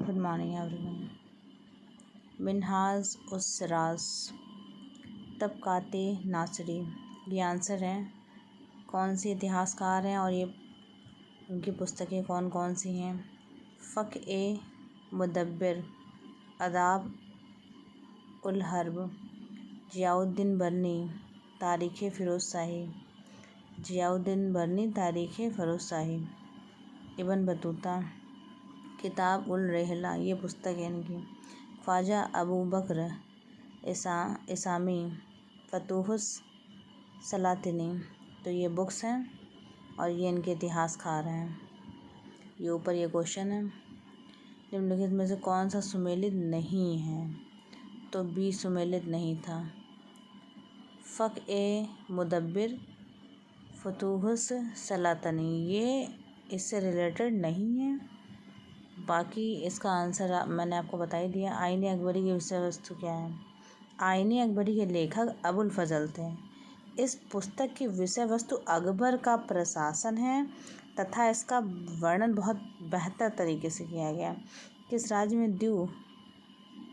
Good morning everyone. Minhaj उस सिराज तबकाते नासरी, ये आंसर है। कौन सी इतिहासकार हैं और ये उनकी पुस्तकें कौन कौन सी हैं? फ़क़ ए मुदब्बिर, आदाब उल हर्ब, ज़ियाउद्दीन बरनी, तारीख़ फ़िरोज़शाही, ज़ियाउद्दीन बरनी तारीख़ फ़िरोज़शाही, इब्न बतूता, किताब उल रहला, ये पुस्तक है इनकी। ख्वाजा अबू बकर इसामी, फतूहुस सलातिनी, तो ये बुक्स हैं और ये इनके इतिहासकार हैं। ये ऊपर ये क्वेश्चन है, निम्नलिखित में से कौन सा सुमेलित नहीं है? तो बी सुमेलित नहीं था। फ़क़ ए मुदब्बिर, फतूहुस सलातनी, ये इससे रिलेटेड नहीं है। बाकी इसका आंसर मैंने आपको बता ही दिया। आईने अकबरी की विषय वस्तु क्या है? आईने अकबरी के लेखक अबुल फजल थे। इस पुस्तक की विषय वस्तु अकबर का प्रशासन है तथा इसका वर्णन बहुत बेहतर तरीके से किया गया। किस राज्य में द्वि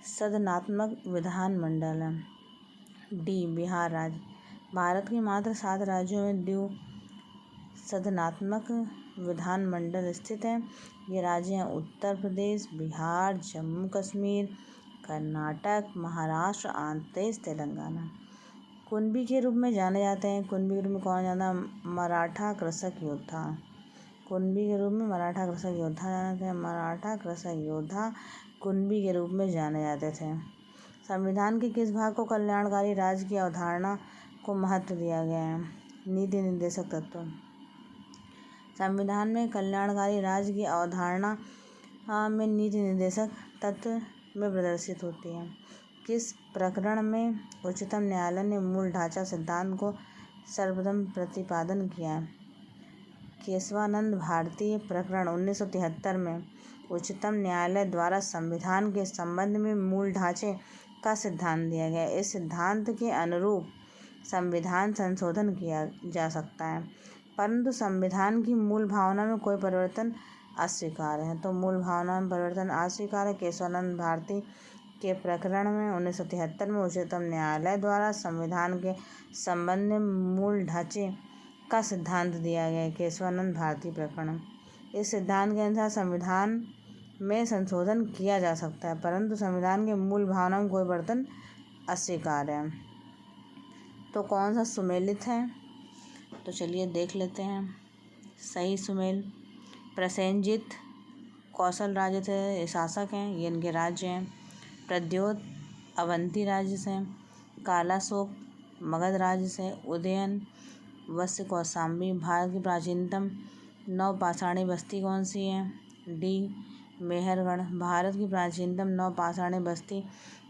सदनात्मक विधानमंडल है? डी बिहार राज्य। भारत के मात्र 7 राज्यों में द्वि सदनात्मक विधानमंडल स्थित हैं। ये राज्य हैं उत्तर प्रदेश, बिहार, जम्मू कश्मीर, कर्नाटक, महाराष्ट्र, आंध्र प्रदेश, तेलंगाना। कुणबी के रूप में जाने जाते हैं। कुणबी के रूप में कौन जाना? मराठा कृषक योद्धा। कुणबी के रूप में मराठा कृषक योद्धा जाने थे। मराठा कृषक योद्धा कुणबी के रूप में जाने जाते थे। संविधान के किस भाग को कल्याणकारी राज्य की अवधारणा को महत्व दिया गया है? नीति निर्देशक तत्व। संविधान में कल्याणकारी राज्य की अवधारणा में नीति निर्देशक तत्व में प्रदर्शित होती है। किस प्रकरण में उच्चतम न्यायालय ने मूल ढांचा सिद्धांत को सर्वप्रथम प्रतिपादन किया है? केशवानंद भारतीय प्रकरण 1973 में उच्चतम न्यायालय द्वारा संविधान के संबंध में मूल ढांचे का सिद्धांत दिया गया। इस सिद्धांत के अनुरूप संविधान संशोधन किया जा सकता है, परंतु संविधान की मूल भावना में कोई परिवर्तन अस्वीकार्य है। तो मूल भावना में परिवर्तन अस्वीकार्य है। केशवानंद भारती के प्रकरण में 1973 में उच्चतम न्यायालय द्वारा संविधान के संबंध में मूल ढांचे का सिद्धांत दिया गया है। केशवानंद भारती प्रकरण, इस सिद्धांत के अनुसार संविधान में संशोधन किया जा सकता है, परंतु संविधान के मूल भावना में कोई परिवर्तन अस्वीकार्य है। तो कौन सा सुमेलित है? तो चलिए देख लेते हैं। सही सुमेल प्रसेनजीत कौशल राज्य से शासक हैं, ये इनके राज्य हैं। प्रद्योत अवंती राज्य से। कालाशोक मगध राज्य से। उदयन वत्स कौशाम्बी। भारत की प्राचीनतम नवपाषाणी बस्ती कौन सी है? डी मेहरगढ़। भारत की प्राचीनतम नवपाषाणी बस्ती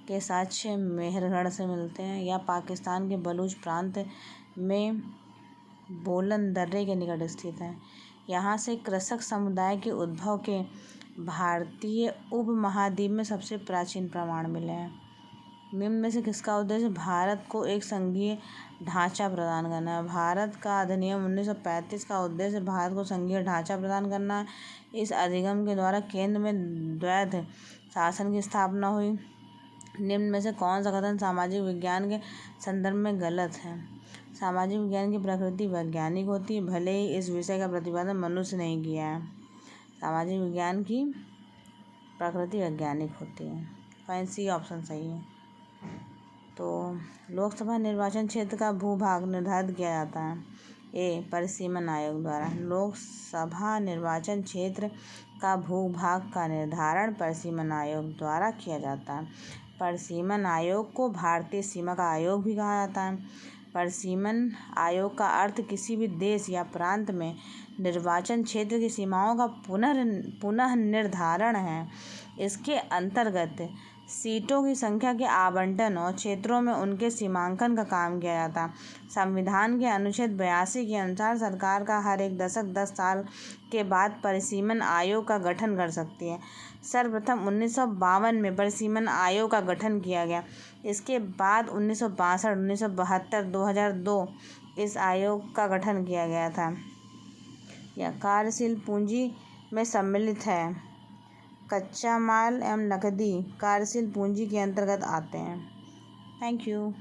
के साक्ष्य मेहरगढ़ से मिलते हैं। यह पाकिस्तान के बलूच प्रांत में बोलन दर्रे के निकट स्थित है। यहाँ से कृषक समुदाय के उद्भव के भारतीय उपमहाद्वीप में सबसे प्राचीन प्रमाण मिले हैं। निम्न में से किसका उद्देश्य भारत को एक संघीय ढांचा प्रदान करना है? भारत का अधिनियम 1935 का उद्देश्य भारत को संघीय ढांचा प्रदान करना है। इस अधिनियम के द्वारा केंद्र में द्वैध शासन की स्थापना हुई। निम्न में से कौन सा कथन सामाजिक विज्ञान के संदर्भ में गलत है? सामाजिक विज्ञान की प्रकृति वैज्ञानिक होती है, भले ही इस विषय का प्रतिपादन मनुष्य ने किया है। सामाजिक विज्ञान की प्रकृति वैज्ञानिक होती है। फैंसी ऑप्शन सही है। तो लोकसभा निर्वाचन क्षेत्र का भूभाग निर्धारित किया जाता है। ए परिसीमन आयोग द्वारा। लोकसभा निर्वाचन क्षेत्र का भूभाग का निर्धारण परिसीमन आयोग द्वारा किया जाता है। परिसीमन आयोग को भारतीय सीमा का आयोग भी कहा जाता है। परिसीमन आयोग का अर्थ किसी भी देश या प्रांत में निर्वाचन क्षेत्र की सीमाओं का पुनः निर्धारण है। इसके अंतर्गत सीटों की संख्या के आवंटन और क्षेत्रों में उनके सीमांकन का काम किया जाता है। संविधान के अनुच्छेद 82 के अनुसार सरकार का हर एक दशक 10 साल के बाद परिसीमन आयोग का गठन कर सकती है। सर्वप्रथम 1952 में परिसीमन आयोग का गठन किया गया। इसके बाद 1962, 1972, 2002 इस आयोग का गठन किया गया था। यह कार्यशील पूंजी में सम्मिलित है। कच्चा माल एवं नकदी कार्यशील पूंजी के अंतर्गत आते हैं। Thank you.